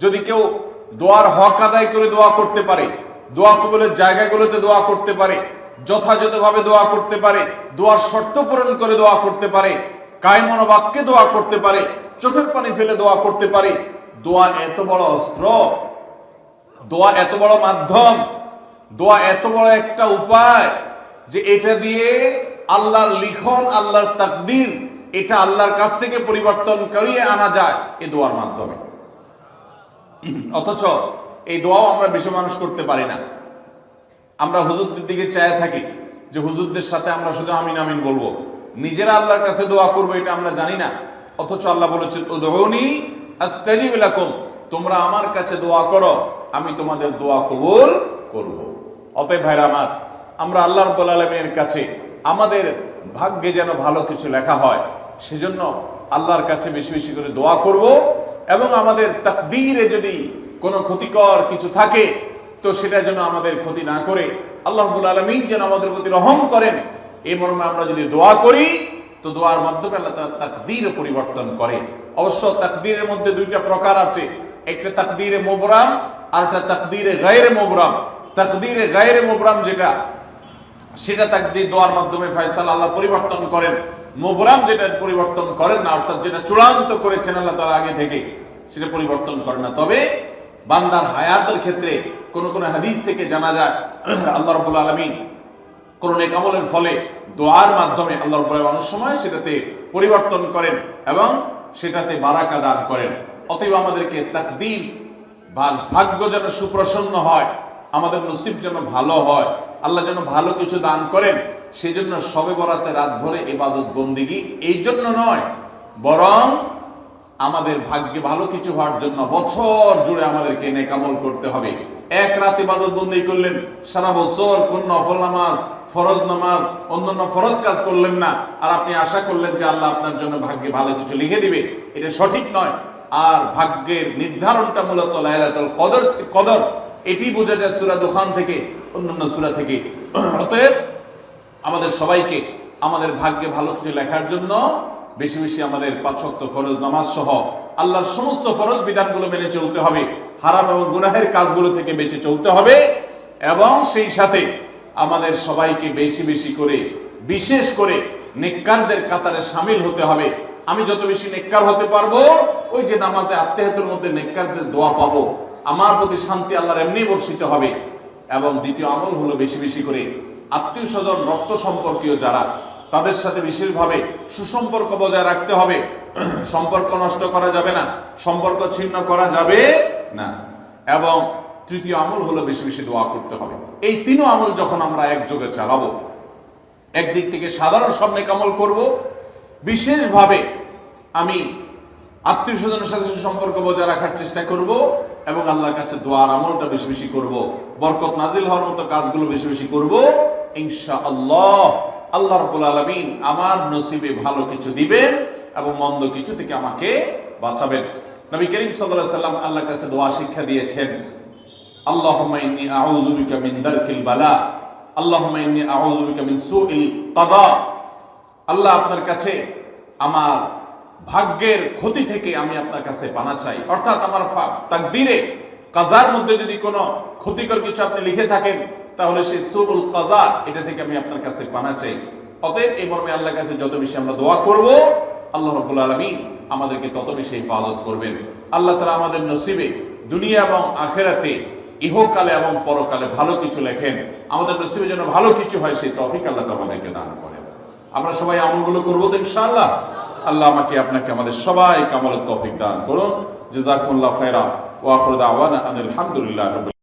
যদি কেউ দোয়ার হক আদায় করে দোয়া করতে পারে, দোয়া কবুলের জায়গাগুলোতে দোয়া করতে পারে, যথাযথভাবে দোয়া করতে পারে, দোয়ার শর্ত পূরণ করে দোয়া করতে পারে, কায়মন বাক্যে দোয়া করতে পারে, চোখের পানি ফেলে দোয়া করতে পারে, দোয়া এত বড় অস্ত্র, দোয়া এত বড় মাধ্যম, দোয়া এত বড় একটা উপায় যে এটা দিয়ে আল্লাহর লিখন, আল্লাহর তাকদীর, এটা আল্লাহর কাছ থেকে পরিবর্তন করিয়ে আনা যায় এই দোয়ার মাধ্যমে। অথচ এই দোয়াও আমরা বেশি মানুষ করতে পারি না। আমরা হুজুরদের দিকে চায় থাকি যে হুজুরদের সাথে আমরা শুধু আমিন আমিন বলবো, নিজেরা আল্লাহর কাছে দোয়া করবো এটা আমরা জানি না। অথচ আল্লাহ বলেছেন উদউনি আস্তাজিব লাকুম, তোমরা আমার কাছে দোয়া করো, আমি তোমাদের দোয়া কবুল করব। অতএব ভাইরা আমার, আমরা আল্লাহ রাব্বুল আলামিনের কাছে আমাদের ভাগ্যে যেন ভালো কিছু লেখা হয়, সেজন্য আল্লাহর কাছে বেশি বেশি করে দোয়া করব। এবং আমাদের তাকদীরে যদি কোনো ক্ষতিকর কিছু থাকে তো সেটা যেন আমাদের ক্ষতি না করে আল্লাহ রাব্বুল আলামিন যেন আমাদের প্রতি রহম করেন, এই মর্মে আমরা যদি দোয়া করি তো দোয়ার মাধ্যমে আল্লাহ তাআলা তাকদীরও পরিবর্তন করে। অবশ্য তাকদীরের মধ্যে দুইটা প্রকার আছে, একটা তাকদীরে মুবরাম আর একটা তাকদীরে গায়রে মুবরাম। তাকদীরে গায়রে মুবরাম যেটা, সেটা তাকদীর দোয়ার মাধ্যমে ফয়সালা আল্লাহ পরিবর্তন করেন। মুবরাম যেটা পরিবর্তন করেন না, অর্থাৎ যেটা চূড়ান্ত করেছেন আল্লাহ তাআলা আগে থেকে, সেটা পরিবর্তন করেন না। তবে বান্দার হায়াতের ক্ষেত্রে কোন কোন হাদিস থেকে জানা যায় আল্লাহ রাব্বুল আলামিন কোন নেক আমলের ফলে দোয়ার মাধ্যমে আল্লাহ রাব্বুল আলামিন অনেক সময় সেটাতে পরিবর্তন করেন এবং সেটাতে বারাকা দান করেন। অতএব আমাদেরকে তাকদীর, ভাগ্য যেন সুপ্রসন্ন হয়, আমাদের নসিব যেন ভালো হয়, আল্লাহ যেন ভালো কিছু দান করেন, সেজন্য শবে বরাতে রাত ভরে ইবাদত বন্দেগী এই জন্য নয়, বরং আমাদের ভাগ্যে ভালো কিছু হওয়ার জন্য বছর জুড়ে আমাদেরকে নেক আমল করতে হবে। এক রাত ইবাদত বন্দেগী করলেন, সারা বছর কোন নফল নামাজ, ফরজ নামাজ, অন্যান্য ফরজ কাজ করলেন না, আর আপনি আশা করলেন যে আল্লাহ আপনার জন্য ভাগ্যে ভালো কিছু লিখে দিবে, এটা সঠিক নয়। আর ভাগ্যের নির্ধারণটা মূলত লাইলাতুল কদর, এটি বোঝা যায় সূরা দুখান থেকে, অন্যান্য সূরা থেকে। অতএব আমাদের সবাইকে আমাদের ভাগ্যে ভালো কিছু লেখার জন্য বেশি বেশি আমাদের 5 ওয়াক্ত ফরজ নামাজ সহ আল্লাহর সমস্ত ফরজ বিধানগুলো মেনে চলতে হবে, হারাম এবং গুনাহের কাজগুলো থেকে বেঁচে চলতে হবে, এবং সেই সাথে আমাদের সবাইকে বেশি বেশি করে, বিশেষ করে নেককারদের কাতারে শামিল হতে হবে। আমি যত বেশি নেককার হতে পারবো, ওই যে নামাজে আত্তেহাতুর মধ্যে নেককারদের দোয়া পাবো, আমার প্রতি শান্তি আল্লাহর এমনি বর্ষিত হবে। এবং দ্বিতীয় আমল হলো বেশি বেশি করে আত্মীয় স্বজন, রক্ত সম্পর্কীয় যারা, তাদের সাথে বিশেষভাবে সুসম্পর্ক বজায় রাখতে হবে। সম্পর্ক নষ্ট করা যাবে না, সম্পর্ক ছিন্ন করা যাবে না। এবং তৃতীয় আমল হলো বেশি বেশি দোয়া করতে হবে। এই তিনও আমল যখন আমরা একযোগে চালাবো, একদিক থেকে সাধারণ সব নেক আমল করব, বিশেষভাবে আমি আত্মীয় স্বজনের সাথে সম্পর্ক বজায় রাখার চেষ্টা করব, এবং আল্লাহর কাছে দোয়ার আমলটা বেশি বেশি করব, বরকত নাজিল হওয়ার মতো কাজগুলো বেশি বেশি করব। ইনশাআল্লাহ আল্লাহ রাব্বুল আলামিন আমার নসিবে ভালো কিছু দিবেন এবং মন্দ কিছু থেকে আমাকে বাঁচাবেন। নবী করিম সাল্লাল্লাহু আলাইহি সাল্লাম আল্লাহর কাছে দোয়া শিক্ষা দিয়েছেন, আল্লাহুম্মা ইন্নী আউযু বিকা মিন দারকিল বালা, আল্লাহুম্মা ইন্নী আউযু বিকা মিন সুইল কাদা। আল্লাহ, আপনার কাছে আমার ভাগ্যের ক্ষতি থেকে আমি আপনার কাছে পানা চাই। অর্থাৎ আমার তাকদীরে, কাজার মধ্যে যদি কোনো ক্ষতিকর কিছু আপনি লিখে থাকেন, তাহলে সেই সুউল কাজা, এটা থেকে আমি আপনার কাছে পানা চাই। অতএব এই মর্মে আল্লাহর কাছে যত বেশি আমরা দোয়া করব, আল্লাহ রাব্বুল আলামিন আমাদেরকে তত বেশি হিফাজত করবেন। আল্লাহ তাআলা আমাদের নসিবে দুনিয়া এবং আখিরাতে, ইহকালে এবং পরকালে ভালো কিছু লেখেন, আমাদের নসিবে যেন ভালো কিছু হয় সেই তৌফিক আল্লাহ তাআলা আমাদেরকে দান করেন। আমরা সবাই আমলগুলো করবো তো ইনশাআল্লাহ। আল্লাহ আমাকে আপনাকে আমাদের সবাই আমলের তৌফিক দান করুন। জাযাকুমুল্লাহু খায়রা ওয়া আখিরু দাওয়ানা আনিল হামদুলিল্লাহি রাব্বিল